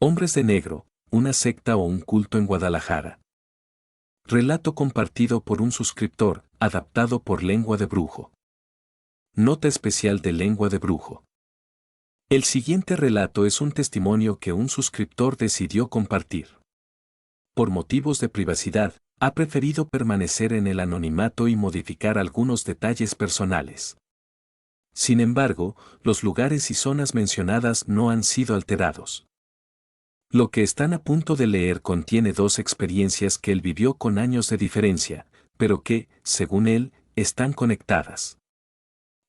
Hombres de Negro, una secta o un culto en Guadalajara. Relato compartido por un suscriptor, adaptado por Lengua de Brujo. Nota especial de Lengua de Brujo. El siguiente relato es un testimonio que un suscriptor decidió compartir. Por motivos de privacidad, ha preferido permanecer en el anonimato y modificar algunos detalles personales. Sin embargo, los lugares y zonas mencionadas no han sido alterados. Lo que están a punto de leer contiene dos experiencias que él vivió con años de diferencia, pero que, según él, están conectadas.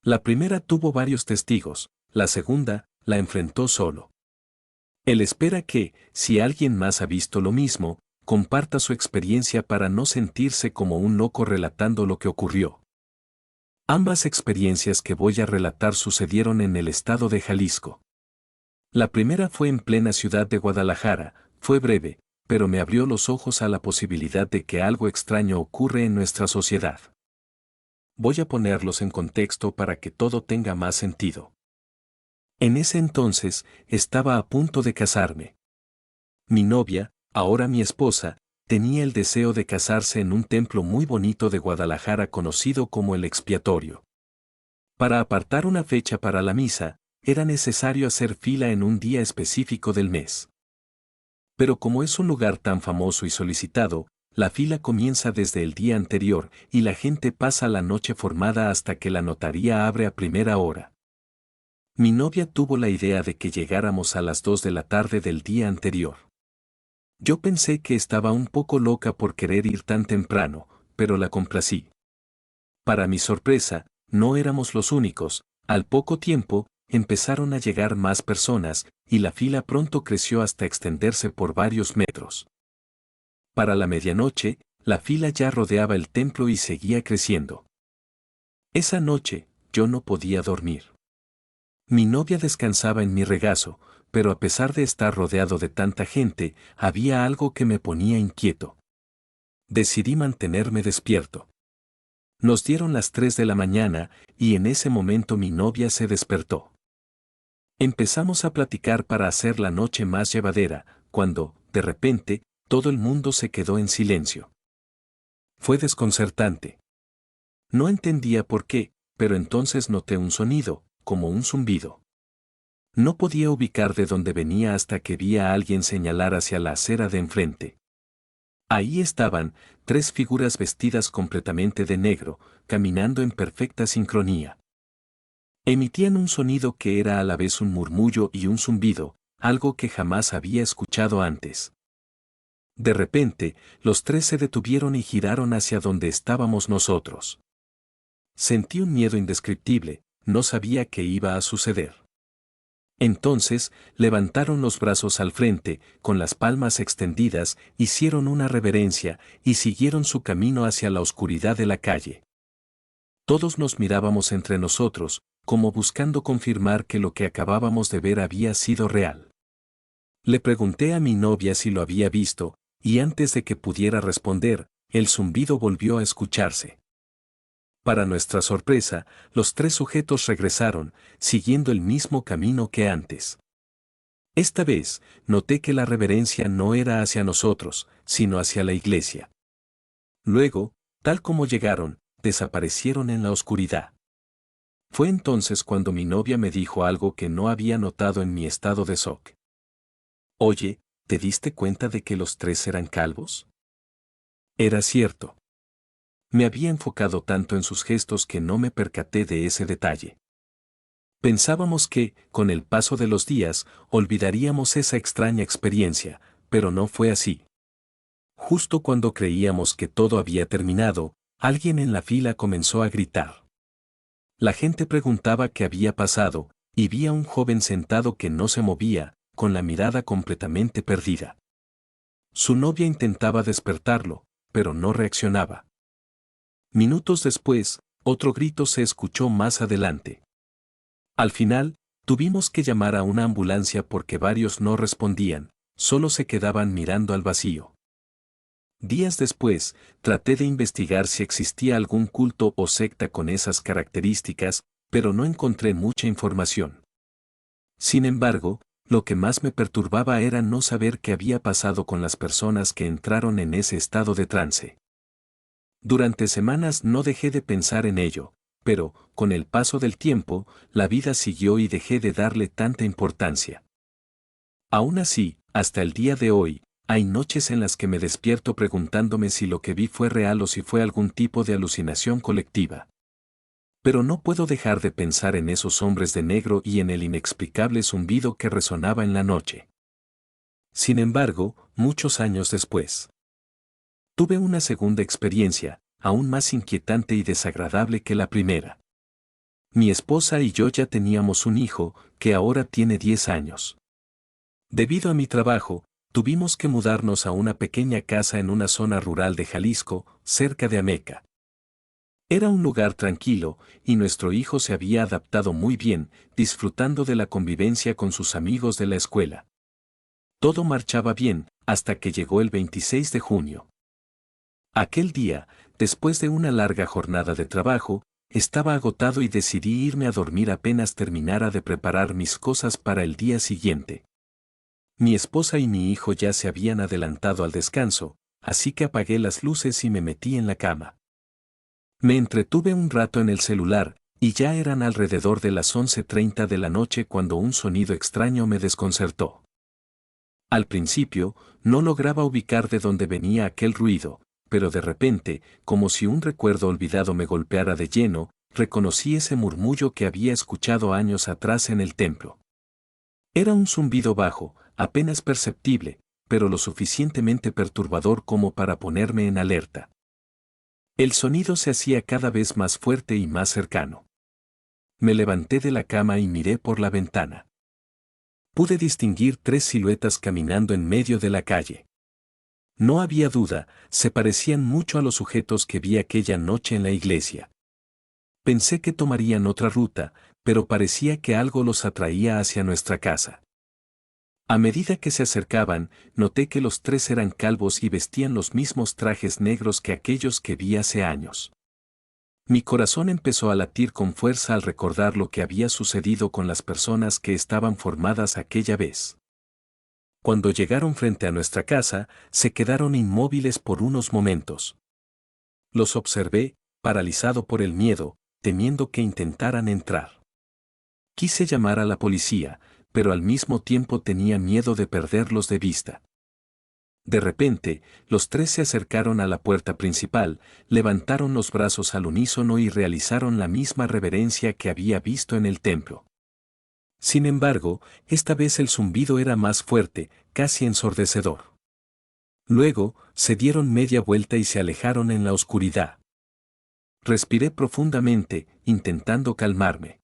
La primera tuvo varios testigos, la segunda, la enfrentó solo. Él espera que, si alguien más ha visto lo mismo, comparta su experiencia para no sentirse como un loco relatando lo que ocurrió. Ambas experiencias que voy a relatar sucedieron en el estado de Jalisco. La primera fue en plena ciudad de Guadalajara, fue breve, pero me abrió los ojos a la posibilidad de que algo extraño ocurre en nuestra sociedad. Voy a ponerlos en contexto para que todo tenga más sentido. En ese entonces, estaba a punto de casarme. Mi novia, ahora mi esposa, tenía el deseo de casarse en un templo muy bonito de Guadalajara conocido como el Expiatorio. Para apartar una fecha para la misa, era necesario hacer fila en un día específico del mes. Pero como es un lugar tan famoso y solicitado, la fila comienza desde el día anterior y la gente pasa la noche formada hasta que la notaría abre a primera hora. Mi novia tuvo la idea de que llegáramos a las 2 de la tarde del día anterior. Yo pensé que estaba un poco loca por querer ir tan temprano, pero la complací. Para mi sorpresa, no éramos los únicos. Al poco tiempo, empezaron a llegar más personas, y la fila pronto creció hasta extenderse por varios metros. Para la medianoche, la fila ya rodeaba el templo y seguía creciendo. Esa noche, yo no podía dormir. Mi novia descansaba en mi regazo, pero a pesar de estar rodeado de tanta gente, había algo que me ponía inquieto. Decidí mantenerme despierto. Nos dieron las 3 de la mañana, y en ese momento mi novia se despertó. Empezamos a platicar para hacer la noche más llevadera, cuando, de repente, todo el mundo se quedó en silencio. Fue desconcertante. No entendía por qué, pero entonces noté un sonido, como un zumbido. No podía ubicar de dónde venía hasta que vi a alguien señalar hacia la acera de enfrente. Ahí estaban, 3 figuras vestidas completamente de negro, caminando en perfecta sincronía. Emitían un sonido que era a la vez un murmullo y un zumbido, algo que jamás había escuchado antes. De repente, los 3 se detuvieron y giraron hacia donde estábamos nosotros. Sentí un miedo indescriptible, no sabía qué iba a suceder. Entonces, levantaron los brazos al frente, con las palmas extendidas, hicieron una reverencia, y siguieron su camino hacia la oscuridad de la calle. Todos nos mirábamos entre nosotros, como buscando confirmar que lo que acabábamos de ver había sido real. Le pregunté a mi novia si lo había visto, y antes de que pudiera responder, el zumbido volvió a escucharse. Para nuestra sorpresa, los 3 sujetos regresaron, siguiendo el mismo camino que antes. Esta vez, noté que la reverencia no era hacia nosotros, sino hacia la iglesia. Luego, tal como llegaron, desaparecieron en la oscuridad. Fue entonces cuando mi novia me dijo algo que no había notado en mi estado de shock. Oye, ¿te diste cuenta de que los 3 eran calvos? Era cierto. Me había enfocado tanto en sus gestos que no me percaté de ese detalle. Pensábamos que, con el paso de los días, olvidaríamos esa extraña experiencia, pero no fue así. Justo cuando creíamos que todo había terminado, alguien en la fila comenzó a gritar. La gente preguntaba qué había pasado, y vi a un joven sentado que no se movía, con la mirada completamente perdida. Su novia intentaba despertarlo, pero no reaccionaba. Minutos después, otro grito se escuchó más adelante. Al final, tuvimos que llamar a una ambulancia porque varios no respondían, solo se quedaban mirando al vacío. Días después, traté de investigar si existía algún culto o secta con esas características, pero no encontré mucha información. Sin embargo, Lo que más me perturbaba era no saber qué había pasado con las personas que entraron en ese estado de trance. Durante semanas no dejé de pensar en ello, pero, con el paso del tiempo, la vida siguió y dejé de darle tanta importancia. Aún así, hasta el día de hoy, hay noches en las que me despierto preguntándome si lo que vi fue real o si fue algún tipo de alucinación colectiva. Pero no puedo dejar de pensar en esos hombres de negro y en el inexplicable zumbido que resonaba en la noche. Sin embargo, muchos años después, tuve una segunda experiencia, aún más inquietante y desagradable que la primera. Mi esposa y yo ya teníamos un hijo, que ahora tiene 10 años. Debido a mi trabajo, tuvimos que mudarnos a una pequeña casa en una zona rural de Jalisco, cerca de Ameca. Era un lugar tranquilo, y nuestro hijo se había adaptado muy bien, disfrutando de la convivencia con sus amigos de la escuela. Todo marchaba bien, hasta que llegó el 26 de junio. Aquel día, después de una larga jornada de trabajo, estaba agotado y decidí irme a dormir apenas terminara de preparar mis cosas para el día siguiente. Mi esposa y mi hijo ya se habían adelantado al descanso, así que apagué las luces y me metí en la cama. Me entretuve un rato en el celular, y ya eran alrededor de las 11:30 de la noche cuando un sonido extraño me desconcertó. Al principio, no lograba ubicar de dónde venía aquel ruido, pero de repente, como si un recuerdo olvidado me golpeara de lleno, reconocí ese murmullo que había escuchado años atrás en el templo. Era un zumbido bajo, apenas perceptible, pero lo suficientemente perturbador como para ponerme en alerta. El sonido se hacía cada vez más fuerte y más cercano. Me levanté de la cama y miré por la ventana. Pude distinguir 3 siluetas caminando en medio de la calle. No había duda, se parecían mucho a los sujetos que vi aquella noche en la iglesia. Pensé que tomarían otra ruta, pero parecía que algo los atraía hacia nuestra casa. A medida que se acercaban, noté que los 3 eran calvos y vestían los mismos trajes negros que aquellos que vi hace años. Mi corazón empezó a latir con fuerza al recordar lo que había sucedido con las personas que estaban formadas aquella vez. Cuando llegaron frente a nuestra casa, se quedaron inmóviles por unos momentos. Los observé, paralizado por el miedo, temiendo que intentaran entrar. Quise llamar a la policía, pero al mismo tiempo tenía miedo de perderlos de vista. De repente, los 3 se acercaron a la puerta principal, levantaron los brazos al unísono y realizaron la misma reverencia que había visto en el templo. Sin embargo, esta vez el zumbido era más fuerte, casi ensordecedor. Luego, se dieron media vuelta y se alejaron en la oscuridad. Respiré profundamente, intentando calmarme.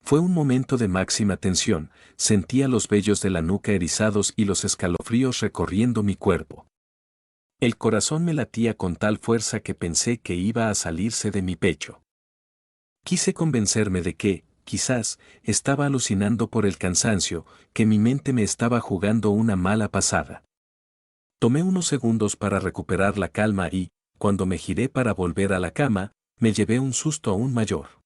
Fue un momento de máxima tensión, sentía los vellos de la nuca erizados y los escalofríos recorriendo mi cuerpo. El corazón me latía con tal fuerza que pensé que iba a salirse de mi pecho. Quise convencerme de que, quizás, estaba alucinando por el cansancio, que mi mente me estaba jugando una mala pasada. Tomé unos segundos para recuperar la calma y, cuando me giré para volver a la cama, me llevé un susto aún mayor.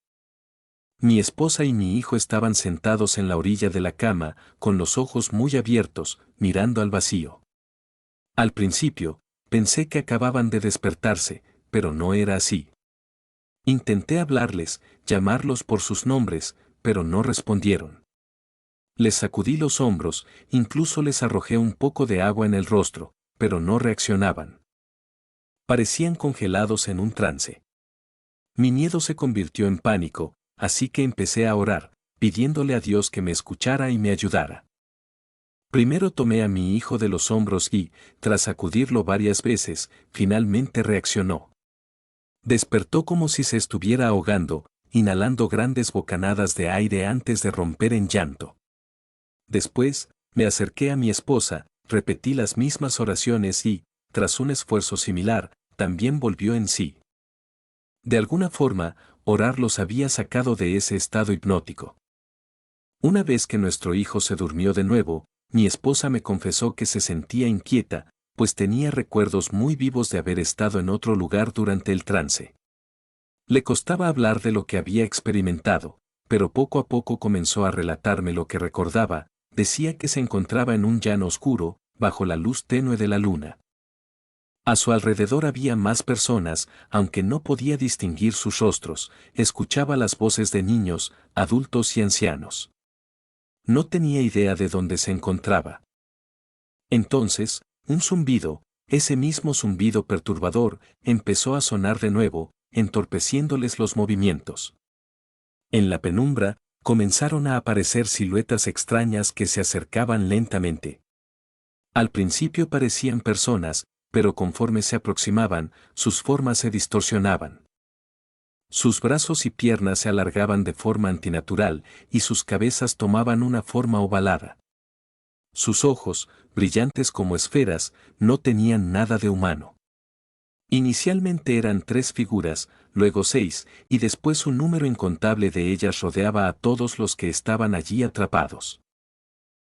Mi esposa y mi hijo estaban sentados en la orilla de la cama, con los ojos muy abiertos, mirando al vacío. Al principio, pensé que acababan de despertarse, pero no era así. Intenté hablarles, llamarlos por sus nombres, pero no respondieron. Les sacudí los hombros, incluso les arrojé un poco de agua en el rostro, pero no reaccionaban. Parecían congelados en un trance. Mi miedo se convirtió en pánico, así que empecé a orar, pidiéndole a Dios que me escuchara y me ayudara. Primero tomé a mi hijo de los hombros y, tras sacudirlo varias veces, finalmente reaccionó. Despertó como si se estuviera ahogando, inhalando grandes bocanadas de aire antes de romper en llanto. Después, me acerqué a mi esposa, repetí las mismas oraciones y, tras un esfuerzo similar, también volvió en sí. De alguna forma, orar los había sacado de ese estado hipnótico. Una vez que nuestro hijo se durmió de nuevo, mi esposa me confesó que se sentía inquieta, pues tenía recuerdos muy vivos de haber estado en otro lugar durante el trance. Le costaba hablar de lo que había experimentado, pero poco a poco comenzó a relatarme lo que recordaba, decía que se encontraba en un llano oscuro, bajo la luz tenue de la luna. A su alrededor había más personas, aunque no podía distinguir sus rostros, escuchaba las voces de niños, adultos y ancianos. No tenía idea de dónde se encontraba. Entonces, un zumbido, ese mismo zumbido perturbador, empezó a sonar de nuevo, entorpeciéndoles los movimientos. En la penumbra, comenzaron a aparecer siluetas extrañas que se acercaban lentamente. Al principio parecían personas, pero conforme se aproximaban, sus formas se distorsionaban. Sus brazos y piernas se alargaban de forma antinatural y sus cabezas tomaban una forma ovalada. Sus ojos, brillantes como esferas, no tenían nada de humano. Inicialmente eran 3 figuras, luego 6, y después un número incontable de ellas rodeaba a todos los que estaban allí atrapados.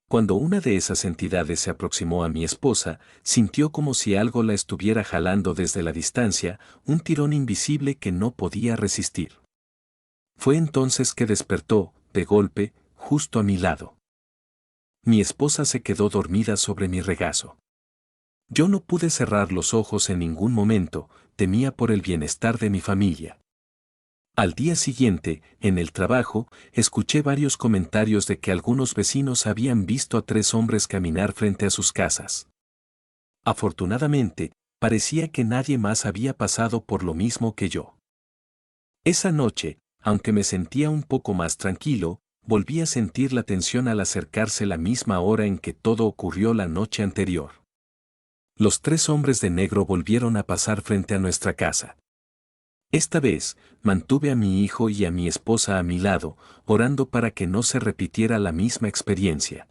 Cuando una de esas entidades se aproximó a mi esposa, sintió como si algo la estuviera jalando desde la distancia, un tirón invisible que no podía resistir. Fue entonces que despertó, de golpe, justo a mi lado. Mi esposa se quedó dormida sobre mi regazo. Yo no pude cerrar los ojos en ningún momento, temía por el bienestar de mi familia. Al día siguiente, en el trabajo, escuché varios comentarios de que algunos vecinos habían visto a 3 hombres caminar frente a sus casas. Afortunadamente, parecía que nadie más había pasado por lo mismo que yo. Esa noche, aunque me sentía un poco más tranquilo, volví a sentir la tensión al acercarse la misma hora en que todo ocurrió la noche anterior. Los 3 hombres de negro volvieron a pasar frente a nuestra casa. Esta vez, mantuve a mi hijo y a mi esposa a mi lado, orando para que no se repitiera la misma experiencia.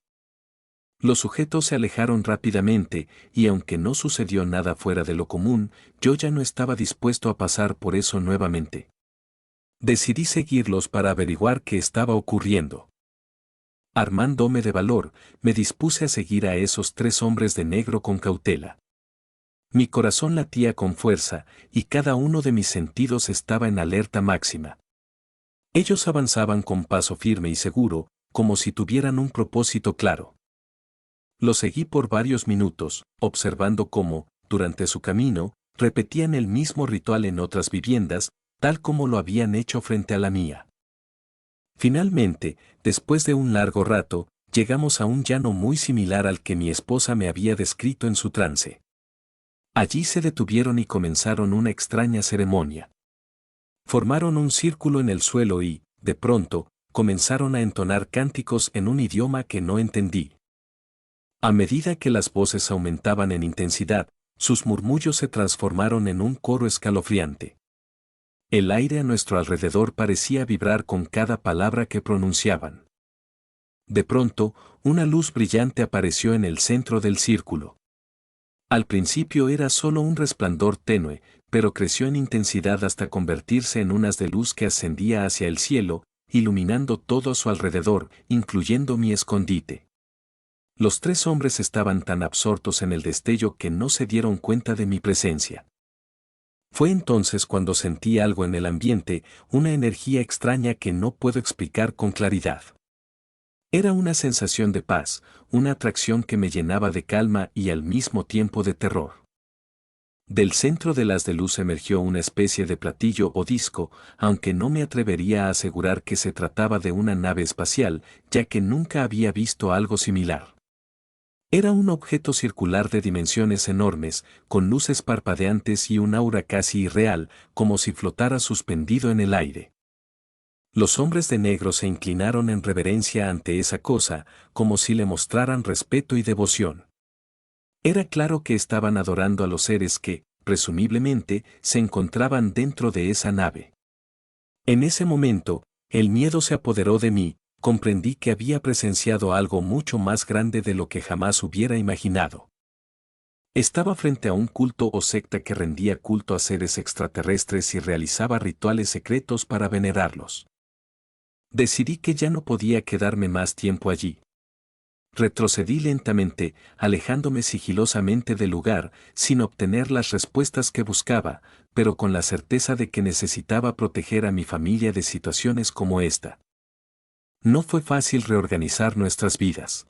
Los sujetos se alejaron rápidamente, y aunque no sucedió nada fuera de lo común, yo ya no estaba dispuesto a pasar por eso nuevamente. Decidí seguirlos para averiguar qué estaba ocurriendo. Armándome de valor, me dispuse a seguir a esos 3 hombres de negro con cautela. Mi corazón latía con fuerza, y cada uno de mis sentidos estaba en alerta máxima. Ellos avanzaban con paso firme y seguro, como si tuvieran un propósito claro. Los seguí por varios minutos, observando cómo, durante su camino, repetían el mismo ritual en otras viviendas, tal como lo habían hecho frente a la mía. Finalmente, después de un largo rato, llegamos a un llano muy similar al que mi esposa me había descrito en su trance. Allí se detuvieron y comenzaron una extraña ceremonia. Formaron un círculo en el suelo y, de pronto, comenzaron a entonar cánticos en un idioma que no entendí. A medida que las voces aumentaban en intensidad, sus murmullos se transformaron en un coro escalofriante. El aire a nuestro alrededor parecía vibrar con cada palabra que pronunciaban. De pronto, una luz brillante apareció en el centro del círculo. Al principio era solo un resplandor tenue, pero creció en intensidad hasta convertirse en un haz de luz que ascendía hacia el cielo, iluminando todo a su alrededor, incluyendo mi escondite. Los 3 hombres estaban tan absortos en el destello que no se dieron cuenta de mi presencia. Fue entonces cuando sentí algo en el ambiente, una energía extraña que no puedo explicar con claridad. Era una sensación de paz, una atracción que me llenaba de calma y al mismo tiempo de terror. Del centro del haz de luz emergió una especie de platillo o disco, aunque no me atrevería a asegurar que se trataba de una nave espacial, ya que nunca había visto algo similar. Era un objeto circular de dimensiones enormes, con luces parpadeantes y un aura casi irreal, como si flotara suspendido en el aire. Los hombres de negro se inclinaron en reverencia ante esa cosa, como si le mostraran respeto y devoción. Era claro que estaban adorando a los seres que, presumiblemente, se encontraban dentro de esa nave. En ese momento, el miedo se apoderó de mí, comprendí que había presenciado algo mucho más grande de lo que jamás hubiera imaginado. Estaba frente a un culto o secta que rendía culto a seres extraterrestres y realizaba rituales secretos para venerarlos. Decidí que ya no podía quedarme más tiempo allí. Retrocedí lentamente, alejándome sigilosamente del lugar, sin obtener las respuestas que buscaba, pero con la certeza de que necesitaba proteger a mi familia de situaciones como esta. No fue fácil reorganizar nuestras vidas.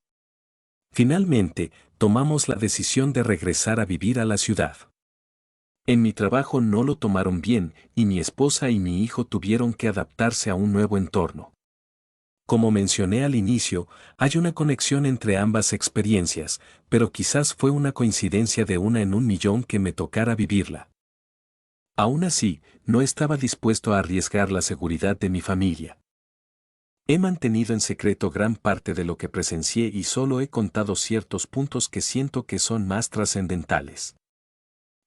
Finalmente, tomamos la decisión de regresar a vivir a la ciudad. En mi trabajo no lo tomaron bien y mi esposa y mi hijo tuvieron que adaptarse a un nuevo entorno. Como mencioné al inicio, hay una conexión entre ambas experiencias, pero quizás fue una coincidencia de una en un millón que me tocara vivirla. Aún así, no estaba dispuesto a arriesgar la seguridad de mi familia. He mantenido en secreto gran parte de lo que presencié y solo he contado ciertos puntos que siento que son más trascendentales.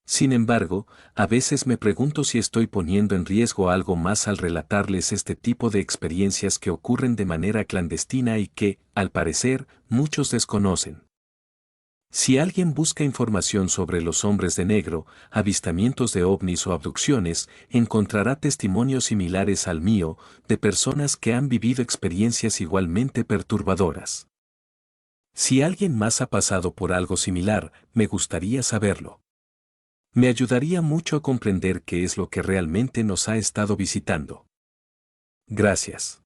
Sin embargo, a veces me pregunto si estoy poniendo en riesgo algo más al relatarles este tipo de experiencias que ocurren de manera clandestina y que, al parecer, muchos desconocen. Si alguien busca información sobre los hombres de negro, avistamientos de ovnis o abducciones, encontrará testimonios similares al mío, de personas que han vivido experiencias igualmente perturbadoras. Si alguien más ha pasado por algo similar, me gustaría saberlo. Me ayudaría mucho a comprender qué es lo que realmente nos ha estado visitando. Gracias.